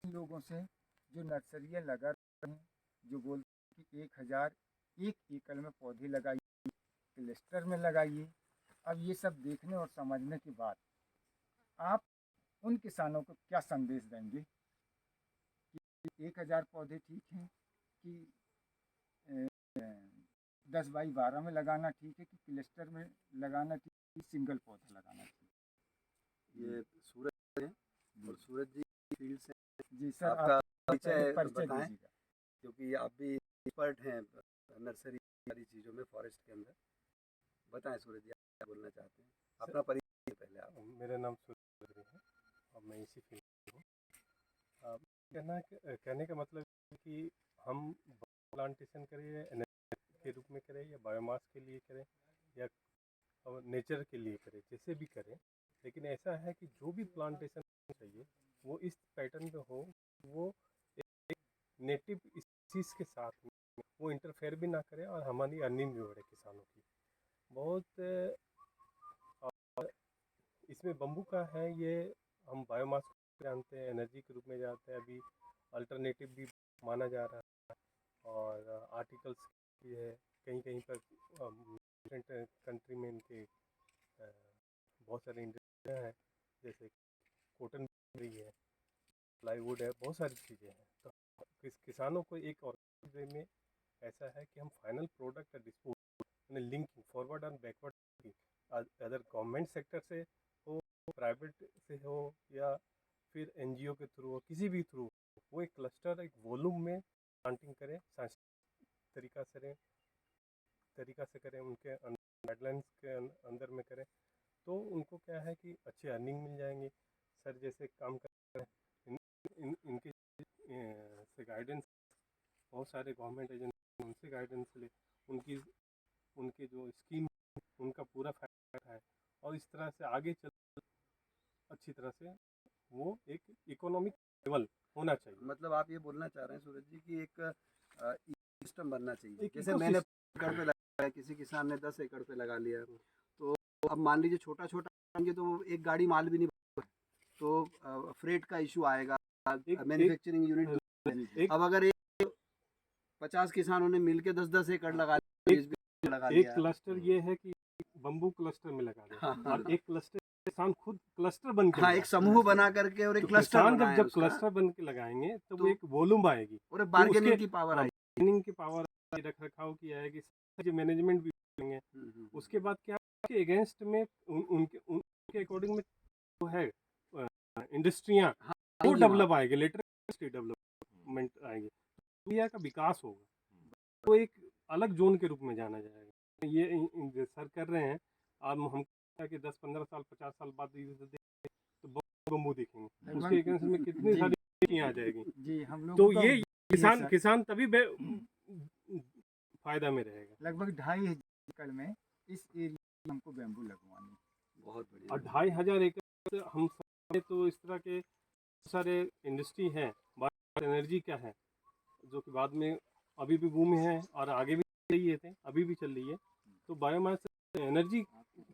इन लोगों से जो नर्सरियाँ लगा रही हैं, जो बोलते हैं कि 1000 एक एकड़ में पौधे लगाइए, क्लस्टर में लगाइए। अब ये सब देखने और समझने के बाद आप उन किसानों को क्या संदेश देंगे कि 1000 पौधे ठीक हैं कि 10x12 में लगाना ठीक है कि क्लस्टर में लगाना ठीक है, सिंगल पौधा लगाना ठीक है? ये सूरज है और सूरज जी फील्ड से जी सर, आपका आप परिचय परिचय बताएं, दीजिएगा। क्योंकि आप भी एक्सपर्ट हैं नर्सरी सारी चीज़ों में, फॉरेस्ट के अंदर। बताएं सूरज जी, आप क्या बोलना चाहते हैं, अपना परिचय पहले आप। मेरा नाम सूरज है और मैं इसी फील्ड में हूँ। कहने का मतलब है कि हम प्लांटेशन करें या एनर्जी के रूप में करें या बायोमास के लिए करें या नेचर के लिए करें, जैसे भी करें, लेकिन ऐसा है कि जो भी प्लांटेशन चाहिए वो इस पैटर्न पे हो, वो एक नेटिव स्पीसीज के साथ में वो इंटरफेयर भी ना करे और हमारी अर्निंग भी बढ़े किसानों की। बहुत और इसमें बम्बू का है, ये हम बायोमास जानते हैं, एनर्जी के रूप में जानते हैं, अभी अल्टरनेटिव भी माना जा रहा है और आर्टिकल्स भी है कहीं कहीं पर डिफरेंट कंट्री में। इनके बहुत सारे इंडस्ट्रियाँ हैं, जैसे कॉटन है, प्लाईवुड है, बहुत सारी चीज़ें हैं। तो किसानों को एक और वे में ऐसा है कि हम फाइनल प्रोडक्ट का डिस्पोज यानी लिंकिंग फॉरवर्ड और बैकवर्ड अदर गवर्नमेंट सेक्टर से हो, प्राइवेट से हो या फिर एनजीओ के थ्रू हो, किसी भी थ्रू, वो एक क्लस्टर एक वॉल्यूम में प्लांटिंग करें, साइंटिफिक तरीका से करें, उनके गाइडलाइंस के अंदर में करें, तो उनको क्या है कि अच्छी अर्निंग मिल जाएंगी। सर जैसे काम कर रहे हैं इनके से गाइडेंस, बहुत सारे गवर्नमेंट एजेंसी उनसे गाइडेंस ले, उनके जो स्कीम उनका पूरा फायदा है और इस तरह से आगे चल अच्छी तरह से वो एक इकोनॉमिक लेवल होना चाहिए। मतलब आप ये बोलना चाह रहे हैं सूरज जी कि एक सिस्टम बनना चाहिए। एक जैसे मैंने एकड़ पे लगाया, किसी किसान ने 10 एकड़ पे लगा लिया, तो अब मान लीजिए छोटा छोटा करेंगे तो एक गाड़ी माल भी नहीं, तो फ्रेट का इशू आएगा, मैन्युफैक्चरिंग यूनिट। अब अगर 50 किसानों ने मिलके 10-10 एकड़ लगा लिया, एक क्लस्टर ये है कि बम्बू क्लस्टर में लगा दें। हाँ, और एक क्लस्टर किसान खुद क्लस्टर बन के हाँ, एक समूह बना करके और एक तो क्लस्टर किसान बनाए जब उसका, क्लस्टर बन के लगाएंगे तो वो तो एक वॉल्यूम आएगी और एक बार्गेनिंग की पावर आएगी, बार्गेनिंग की पावर, रख रखाव की आएगी, मैनेजमेंट भी करेंगे। उसके बाद क्या के अगेंस्ट में उनके अकॉर्डिंग में जो है इंडस्ट्रियाँ वो डेवलप आएगी, लेटर डेवलपमेंट आएगी, इंडिया का विकास होगा, तो एक अलग जोन के रूप में जाना जाएगा। ये सर कर रहे हैं, अब हम कि 10-15 साल 50 साल बाद तो बम्बू दिखेंगे, उसके अगेंस्ट में कितनी सारी चीजें आ जाएगी जी, हम लोग तो ये किसान तभी फायदा में रहेगा। लगभग 2.5 एकड़ में इस एरिया में हमको बैम्बू लगवानी। बहुत बढ़िया। और 2500 एकड़ हम तो इस तरह के सारे इंडस्ट्री हैं, एनर्जी क्या है जो कि बाद में अभी भी बूम है और आगे भी चल रही है, अभी भी चल रही है, तो बायोमास एनर्जी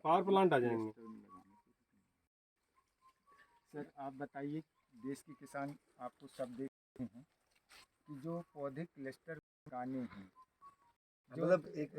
पावर प्लांट आ जाएंगे। सर आप बताइए, देश के किसान आपको सब देखते हैं कि जो पौधे क्लस्टर लगाने हैं, मतलब एक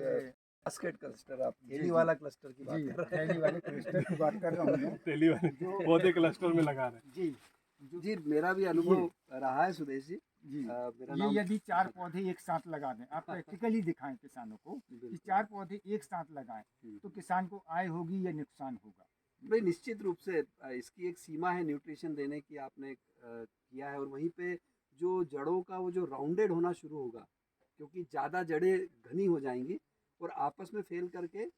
बास्केट क्लस्टर, आप जी, थैली जी। वाला क्लस्टर की बात जी, कर रहे हैं। थैली वाले क्लस्टर की बात कर रहा हूँ मैं। थैली वाले पौधे क्लस्टर में लगा रहे हैं। जी जी, मेरा भी अनुभव रहा है सुदेश जी। जी, मेरा ये नाम यदि 4 पौधे एक साथ लगा दें, आप प्रैक्टिकली दिखाएं किसानों को कि 4 पौधे एक साथ लगाएं तो किसान को आय होगी या नुकसान होगा? भाई निश्चित रूप से इसकी एक सीमा है न्यूट्रिशन देने की, आपने किया है, और वहीं पे जो जड़ों का वो जो राउंडेड होना शुरू होगा, क्योंकि ज़्यादा जड़ें घनी हो जाएंगी और आपस में फेल करके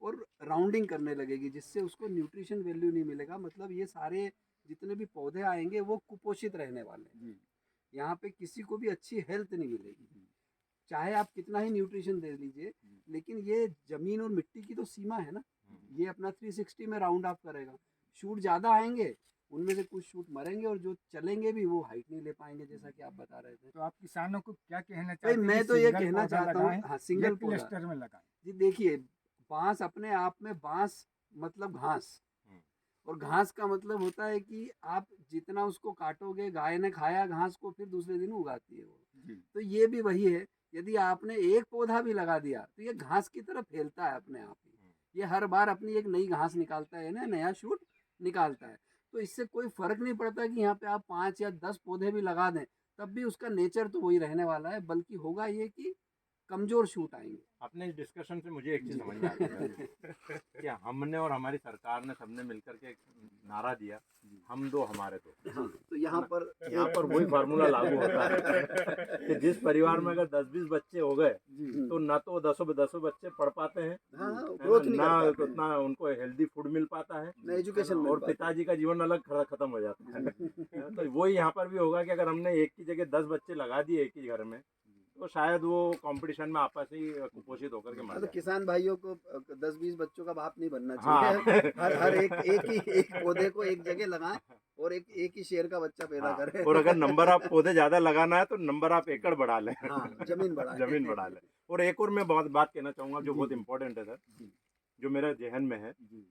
और राउंडिंग करने लगेगी, जिससे उसको न्यूट्रिशन वैल्यू नहीं मिलेगा। मतलब ये सारे जितने भी पौधे आएंगे वो कुपोषित रहने वाले हैं, यहाँ पे किसी को भी अच्छी हेल्थ नहीं मिलेगी, चाहे आप कितना ही न्यूट्रिशन दे लीजिए, लेकिन ये जमीन और मिट्टी की तो सीमा है ना, ये अपना 360 में राउंड ऑफ करेगा। शूट ज़्यादा आएंगे, उनमें से कुछ शूट मरेंगे और जो चलेंगे भी वो हाइट नहीं ले पाएंगे, जैसा कि आप बता रहे थे। तो आप किसानों को क्या कहना भाई चाहते हैं? मैं तो ये कहना चाहता हूँ, हाँ, सिंगल क्लस्टर में लगाएं। जी देखिए, बांस अपने आप में, बांस मतलब घास, और घास का मतलब होता है कि आप जितना उसको काटोगे, गाय ने खाया घास को, फिर दूसरे दिन उगाती है वो। जी तो ये भी वही है, यदि आपने एक पौधा भी लगा दिया तो ये घास की तरह फैलता है अपने आप ही। ये हर बार अपनी एक नई घास निकालता है ना, नया शूट निकालता है। तो इससे कोई फर्क नहीं पड़ता कि यहाँ पे आप 5 या 10 पौधे भी लगा दें, तब भी उसका नेचर तो वही रहने वाला है, बल्कि होगा ये कि कमजोर शूट आएंगे। अपने इस डिस्कशन से मुझे एक चीज समझ में आ गई कि हमने और हमारी सरकार ने सबने मिलकर के एक नारा दिया, हम दो हमारे दो। हाँ, तो यहाँ पर वही फार्मूला लागू होता है कि जिस परिवार में अगर 10-20 बच्चे हो गए जी तो ना तो दसों बच्चे पढ़ पाते हैं, हाँ, है ग्रोथ नहीं ना कर पाते हैं, उतना उनको हेल्दी फूड मिल पाता है, ना एजुकेशन मिल और पाता है। पिताजी का जीवन अलग खत्म हो जाता है। तो वही यहाँ पर भी होगा कि अगर हमने एक की जगह 10 बच्चे लगा दिए एक ही घर में, तो शायद वो कंपटीशन में आपस ही कुपोषित होकर के मर तो जाए। किसान भाइयों को 10-20 बच्चों का बाप नहीं बनना हाँ। चाहिए। हर एक पौधे को एक जगह लगाएं और एक ही शेर का बच्चा पैदा हाँ, करें। और अगर नंबर आप पौधे ज्यादा लगाना है तो नंबर आप एकड़ बढ़ा लें। हाँ, जमीन बढ़ाएं। जमीन बढ़ा लें। और एक और मैं बहुत बात कहना चाहूंगा जो जी, बहुत जी। इंपॉर्टेंट है सर, जी जो मेरे जहन में है, जी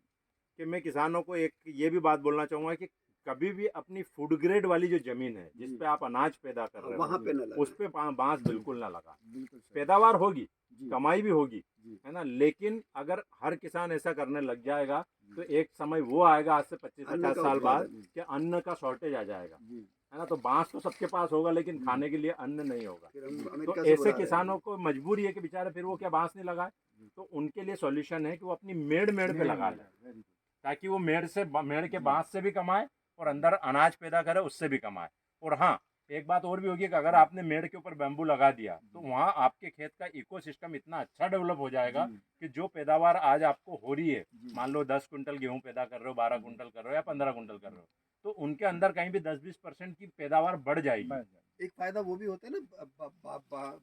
कि मैं किसानों को एक ये भी बात बोलना चाहूंगा कि कभी भी अपनी फूड ग्रेड वाली जो जमीन है जिस जी। पे आप अनाज पैदा कर रहे वहाँ हो, पे न लगे। उस पे बांस बिल्कुल ना लगा। बिल्कुल सही। पैदावार होगी, जी कमाई भी होगी, जी है ना, लेकिन अगर हर किसान ऐसा करने लग जाएगा तो एक समय वो आएगा आज से अन्न 25-50 का साल बाद उत्पादन। कि अन्न का शॉर्टेज आ जाएगा, जी है ना। तो बांस तो सबके पास होगा लेकिन खाने के लिए अन्न नहीं होगा। फिर हम तो अमेरिका से ऐसे बुला रहे हैं। किसानों को मजबूरी है कि बेचारे फिर वो क्या बांस नहीं लगाए, तो उनके लिए सॉल्यूशन है कि वो अपनी मेड़ पे लगा ले, वेरी गुड। ताकि वो मेड़ के बांस से भी कमाए और अंदर अनाज पैदा करे उससे भी कमाए। और हाँ, एक बात और भी होगी कि अगर आपने मेड़ के ऊपर बैम्बू लगा दिया तो वहाँ आपके खेत का इकोसिस्टम इतना अच्छा डेवलप हो जाएगा जी, कि जो पैदावार आज आपको हो रही है, जी। मान लो 10 कुंटल गेहूं पैदा कर रहे हो, 12 कुंटल कर रहे हो या 15 कुंटल कर रहे हो, तो उनके अंदर कहीं भी 10-20% की पैदावार बढ़ जाएगी। बस, एक फायदा वो भी होता है ना,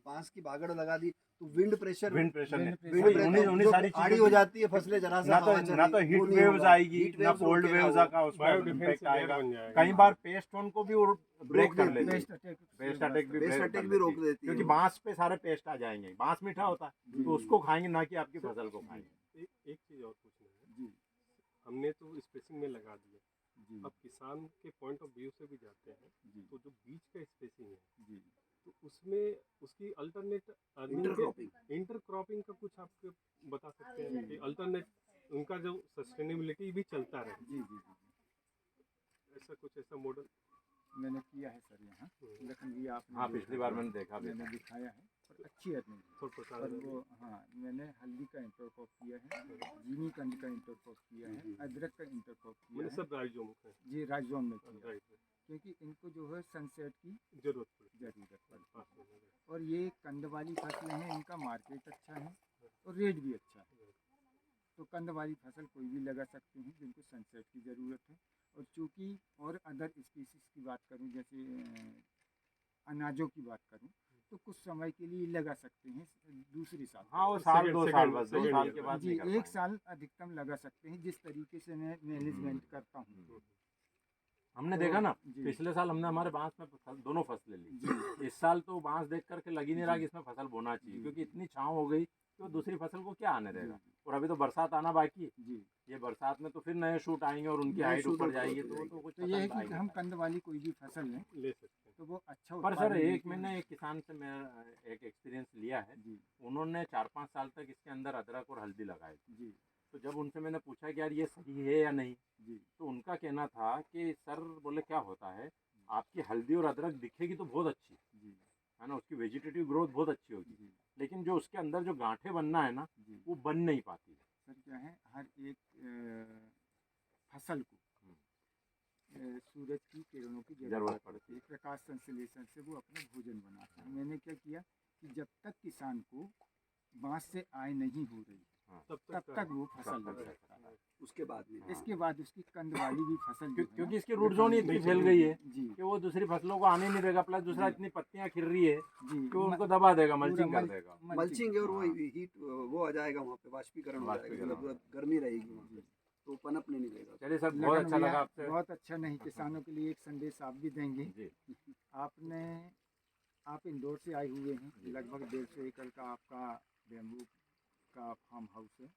बांस की बागड़ लगा दी तो wind pressure wind pressure wind ने प्रेशर वही जो उन्हीं सारी आड़ी चीजों हो की, जाती है, फसलें जरा सा ना हवा तो चलेगी, हीट वो नहीं वेव्स होगा। आएगी, हीट ना वेव्स कोल्ड रोकेगा वेव्स वो। का उसका बायोडिफेंस इम्पैक्ट लेयर आएगा। बन जाएगा। कई बार पेस्ट होन को भी ब्रेक रोक कर देती लेती है। है, बेस्ट अटैक पेस्ट अटैक भी बेस्ट कर अटैक भी लेती रोक है, देती है क्योंकि वो। बांस पे सारे पेस्ट आ जाएंगे। बांस मीठा होता है तो उसको खाएंगे, ना कि आपकी फसल को खाएंगे। एक चीज़ और पूछना है, जी हमने तो स्पेसिंग में लगा दिया, जी अब किसान के पॉइंट ऑफ व्यू से भी जाते हैं, जी तो जो बीच का स्पेसिंग है जी तो उसमें उसकी अल्टरनेट इंटरक्रॉपिंग। इंटरक्रॉपिंग का कुछ आप बता सकते हैं कि अल्टरनेट उनका जो सस्टेनेबिलिटी भी चलता रहे, जी जी जी ऐसा कुछ ऐसा मॉडल। मैंने किया है सर यहाँ लखनवी आपने हाँ, देखा पिछली बार है, मैंने देखा भी मैंने था। दिखाया है और अच्छी अर्निंग है। थोड़ा बता और दें। वो हाँ, मैंने हल्दी का इंटरक्रॉप किया है, जीनी कंद का इंटरक्रॉप किया है, अदरक का इंटरक्रॉप किया मैंने है। सब राइजोम है, जी राजौन में किया, राइट, क्योंकि इनको जो है सनसेट की जरूरत पड़ती ज़रूरत पड़ती है। है। और ये कंद वाली फसलें हैं, इनका मार्केट अच्छा है और रेट भी अच्छा है। तो कंद वाली फसल कोई भी लगा सकते हैं जिनको सनसेट की ज़रूरत है। और चूँकि और अदर स्पीसीज़ की बात करूँ, जैसे अनाजों की बात करूँ, तो कुछ समय के लिए लगा सकते हैं, दूसरी साल हाँ, वो तक। साल 2 साल बस 2 second साल year के में। बाद जी नहीं कर 1 पाएंगे। साल अधिकतम लगा सकते हैं, जिस तरीके से मैं मैनेजमेंट करता हूँ। हमने तो देखा ना, जी। पिछले साल हमने हमारे बांस में दोनों फसलें ली। इस साल तो बांस देख करके लग ही नहीं रहा कि इसमें फसल बोना चाहिए, क्योंकि इतनी छांव हो गई कि वो दूसरी फसल को क्या आने देगा। और अभी तो बरसात आना बाकी है, जी ये बरसात में तो फिर नए शूट आएंगे और उनकी नए हाइट शूट ऊपर और जाएगी, growth तो वो हो तो कुछ तो ये है पसंद कि आएगी। हम कंद वाली कोई भी फसल लें ले सकते हैं। तो वो अच्छा पर सर उत्पादन एक देती है। मैंने एक किसान से मैं एक एक्सपीरियंस लिया है, जी उन्होंने 4-5 साल तक इसके अंदर अदरक और हल्दी लगाई थी। जी तो जब उनसे मैंने पूछा कि यार ये सही है या नहीं, जी तो उनका कहना था कि सर, बोले क्या होता है, आपकी हल्दी और अदरक दिखेगी तो बहुत अच्छी, जी है ना, उसकी वेजिटेटिव ग्रोथ बहुत अच्छी होगी, जी लेकिन जो उसके अंदर जो गांठें बनना है ना, जी वो बन नहीं पाती है। सर क्या है, हर एक फसल को सूरज की किरणों की जरूरत पड़ती है। प्रकाश संश्लेषण से वो अपना भोजन बनाता है। मैंने क्या किया कि जब तक किसान को बांस से आय नहीं हो रही तब तब तक वो फसल तब तक लगा सकता है। उसके बाद नहीं। इसके बाद उसकी कंद वाली भी फसल जो है ना, क्योंकि इसकी रूट जोन ही इतनी फैल गई है जी कि वो दूसरी फसलों को आने नहीं देगा, प्लस दूसरा इतनी पत्तियां खिल रही है जी कि वो उनको दबा देगा, पूरा मल्चिंग कर देगा। मल्चिंग और वो हाँ। हीट वो आ जाएगा वहाँ पे, वाष्पीकरण हो जाएगा, वाष्पीकरण मतलब गर्मी रहेगी वहाँ पे, तो पनपने नहीं देगा। चलिए सर, बहुत लगन अच्छा भैया, लगा आपसे। बहुत अच्छा। नहीं, किसानों के लिए एक संदेश आप भी देंगे। जी आप इंदौर से आए हुए हैं, लगभग 150 एकड़ का आपका बेम्बू का फार्म हाउस है।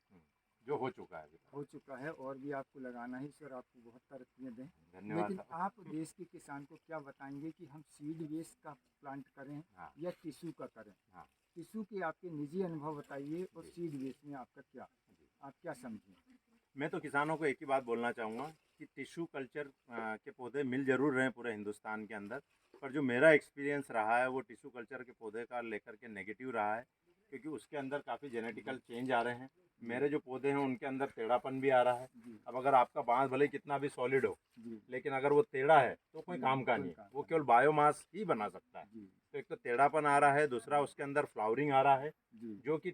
जो हो चुका है अभी तक। हो चुका है और भी आपको लगाना है। ईश्वर आपको बहुत तरक्कियाँ दें। धन्यवाद लेकिन साहब। आप देश के किसान को क्या बताएंगे कि हम सीड बेस का प्लांट करें हाँ। या टिश्यू का करें? हाँ। टिश्यू के आपके निजी अनुभव बताइए और जी। सीड बेस में आपका क्या, आप क्या समझें? मैं तो किसानों को एक ही बात बोलना चाहूँगा कि टिश्यू कल्चर के पौधे मिल जरूर रहे हैं पूरे हिंदुस्तान के अंदर, पर जो मेरा एक्सपीरियंस रहा है वो टिश्यू कल्चर के पौधे का लेकर के नेगेटिव रहा है, क्योंकि उसके अंदर काफ़ी जेनेटिकल चेंज आ रहे हैं। मेरे जो पौधे हैं उनके अंदर टेढ़ापन भी आ रहा है। जी अब अगर आपका बांस भले कितना भी सॉलिड हो, जी लेकिन अगर वो टेढ़ा है तो कोई काम का कोई नहीं है, काम वो का केवल बायोमास ही बना सकता है। जी तो एक तो टेढ़ापन आ रहा है, दूसरा उसके अंदर फ्लावरिंग आ रहा है, जी जो कि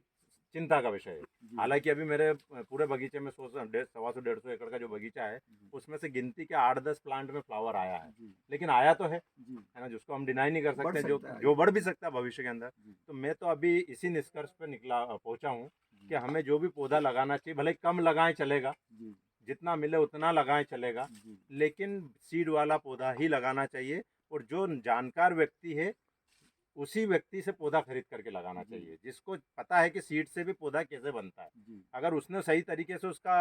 चिंता का विषय है। जी हालांकि अभी मेरे पूरे बगीचे में 100 150 एकड़ का जो बगीचा है जी उसमें से गिनती के 8-10 प्लांट में फ्लावर आया है, जी लेकिन आया तो है जी ना, जिसको हम डिनाई नहीं कर बढ़ सकते, जो सकता है जो आगे। बढ़ भी सकता है भविष्य के अंदर। जी तो मैं तो अभी इसी निष्कर्ष पे निकला पहुंचा हूँ जी कि हमें जो भी पौधा लगाना चाहिए, भले कम लगाएं चलेगा, जी जितना मिले उतना लगाएं चलेगा, जी लेकिन सीड वाला पौधा ही लगाना चाहिए। और जो जानकार व्यक्ति है उसी व्यक्ति से पौधा खरीद करके लगाना जी। चाहिए, जिसको पता है कि सीड से भी पौधा कैसे बनता है। जी अगर उसने सही तरीके से उसका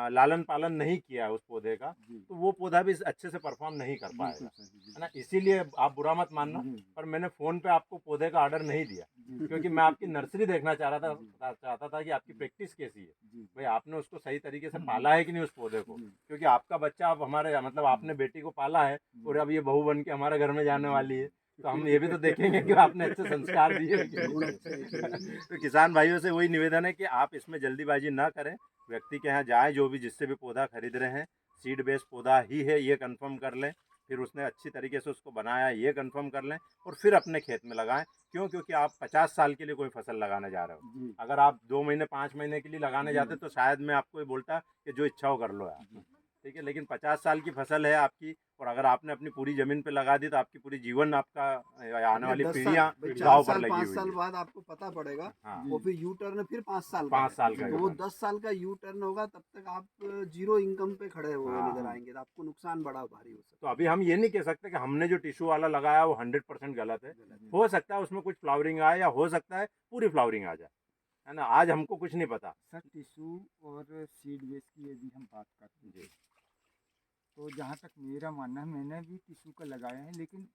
लालन पालन नहीं किया है उस पौधे का, जी तो वो पौधा भी अच्छे से परफॉर्म नहीं कर बिल्कुल पाएगा, सही है ना। इसीलिए आप बुरा मत मानना, जी पर मैंने फ़ोन पे आपको पौधे का ऑर्डर नहीं दिया, जी क्योंकि मैं आपकी नर्सरी देखना जी चाहता था कि आपकी प्रैक्टिस कैसी है, जी भाई आपने उसको सही तरीके से पाला है कि नहीं उस पौधे को। जी क्योंकि आपका बच्चा अब हमारे मतलब आपने बेटी को पाला है और अब ये बहू बन के हमारे घर में जाने वाली है, तो हम ये भी तो देखेंगे कि आपने अच्छे संस्कार दिए हैं कि गुण नहीं। अच्छे हैं कि नहीं। तो किसान भाइयों से वही निवेदन है कि आप इसमें जल्दीबाजी ना करें, व्यक्ति के यहाँ जाएं, जो भी जिससे भी पौधा खरीद रहे हैं सीड बेस्ड पौधा ही है ये कंफर्म कर लें, फिर उसने अच्छी तरीके से उसको बनाया है ये कंफर्म कर लें, और फिर अपने खेत में लगाएं। क्यों? क्योंकि आप 50 साल के लिए कोई फसल लगाने जा रहे हो। जी अगर आप 2 महीने 5 महीने के लिए लगाने जाते तो शायद मैं आपको ये बोलता कि जो इच्छा हो कर लो यार, ठीक है। लेकिन 50 साल की फसल है आपकी, और अगर आपने अपनी पूरी जमीन पे लगा दी तो आपकी पूरी जीवन आपका आने वाली 10 साल पीढ़ियां भाई, 4 दाव पर साल लगी 5 हुई साल है। बाद आपको पता पड़ेगा। हाँ, वो फिर यू टर्न फिर 5 साल का 5 है। साल का तो वो युवा। 10 साल का यू टर्न होगा, तब तक आप जीरो इनकम पे खड़े हुए हाँ। नजर आएंगे, तो आपको नुकसान बड़ा भारी हो तो सकता अभी हम ये नहीं कह सकते कि हमने जो टिश्यू वाला लगाया वो 100% गलत है। है। गलत है। हो सकता है उसमें कुछ फ्लावरिंग आए, या हो सकता है पूरी फ्लावरिंग आ जाए, है ना। आज हमको कुछ नहीं पता। सर टिश्यू और सीड बेस की यदि हम बात करते हैं जी, तो जहाँ तक मेरा मानना है, मैंने भी टिश्यू का लगाया है, लेकिन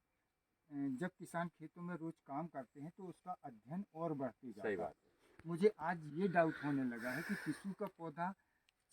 जब किसान खेतों में रोज काम करते हैं तो उसका अध्ययन और बढ़ते सही जाता बात है। मुझे आज ये डाउट होने लगा है कि टिश्यू का पौधा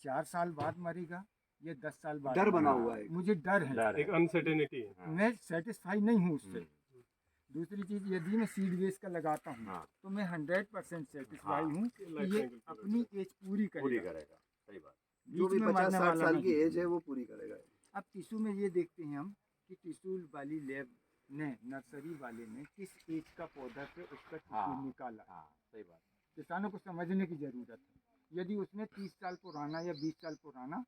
4 साल बाद मरेगा या 10 साल बाद डर बना मरेगा। हुआ है। मुझे डर है, डर एक है। अनसर्टेनिटी है। हाँ। मैं सेटिस्फाई नहीं हूँ उससे। हम्म, दूसरी चीज़, यदि मैं सीड बेस का लगाता हूँ हाँ, तो मैं 100% सेटिस्फाई हाँ, हूँ ये कि लाइफ ये साइकिल पूरा अपनी एज पूरी पूरी करेगा, करेगा। सही बात। जो बीच भी में 50 मरने 60 वाला साल की नहीं। एज है वो पूरी करेगा। अब टिश्यू में ये देखते हैं हम कि टिश्यू वाली लैब ने, नर्सरी वाले ने किस एज का पौधा से उसका टिश्यू हाँ, निकाला। हाँ, सही बात। किसानों को समझने की ज़रूरत है। यदि उसने 30 साल पुराना या 20 साल पुराना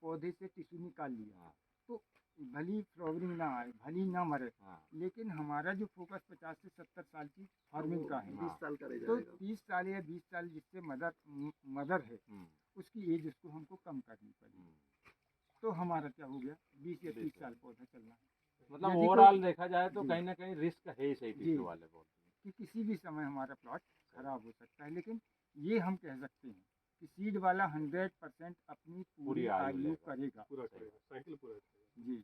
पौधे से टिश्यू निकाल लिया हाँ, तो भली फ्लावरिंग ना आए, भली ना मरे, हाँ, लेकिन हमारा जो फोकस 50 से 70 साल की फार्मिंग का है, 20 साल का रह तो जाएगा। 30 साल या 20 साल जिससे मदर है, हम्म, उसकी एज उसको हमको कम करनी पड़ेगी। तो हमारा क्या हो गया, 20 या 30 साल पौधा चलना है। मतलब यदि ओवरऑल कोई- देखा जाए तो जी। कहीं ना कहीं रिस्क है ही, सही जी। टिश्यू वाले बोलते हैं। कि किसी भी समय हमारा प्लॉट खराब हो सकता है, लेकिन ये हम कह सकते हैं कि सीड वाला 100% अपनी पूरी पूरी आयु आयु लेगा। करेगा। पूरा करेगा, साइकिल पूरा करेगा। जी,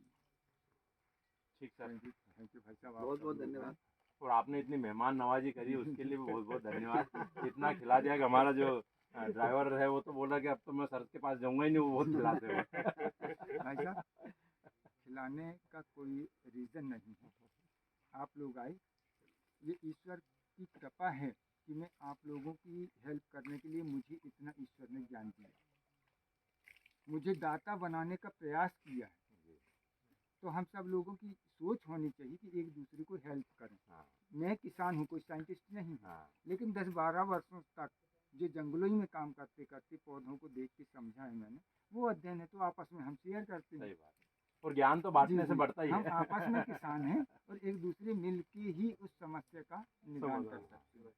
ठीक सर। थैंक यू भाई साहब, बहुत आपका बहुत भी धन्यवाद। और आपने इतनी मेहमान नवाजी करी उसके लिए भी बहुत बहुत धन्यवाद। इतना खिला दिया कि हमारा जो ड्राइवर है वो तो बोला कि अब तो मैं सर के पास जाऊंगा ही नहीं, वो बहुत खिलाते हैं। भाई साहब, खिलाने का कोई रीज़न नहीं है। आप लोग आए, ये ईश्वर की कृपा है कि मैं आप लोगों की हेल्प करने के लिए मुझे इतना ईश्वर ने ज्ञान दिया, मुझे दाता बनाने का प्रयास किया है। तो हम सब लोगों की सोच होनी चाहिए कि एक दूसरे को हेल्प करें। हाँ, मैं किसान हूँ, कोई साइंटिस्ट नहीं हूँ, हाँ, लेकिन 10-12 वर्षों तक जो जंगलों ही में काम करते करते पौधों को देख के समझा है मैंने, वो अध्ययन है, तो आपस में हम शेयर करते हैं। सही बात है। और ज्ञान तो जी, बांटने से जी, बढ़ता ही हम है। आपस में किसान हैं और एक दूसरे मिल के ही उस समस्या का निदान कर सकते हैं।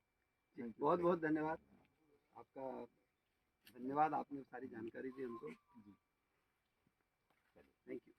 Thank you. बहुत बहुत धन्यवाद आपका। धन्यवाद, आपने सारी जानकारी दी हमको। जी। Thank you.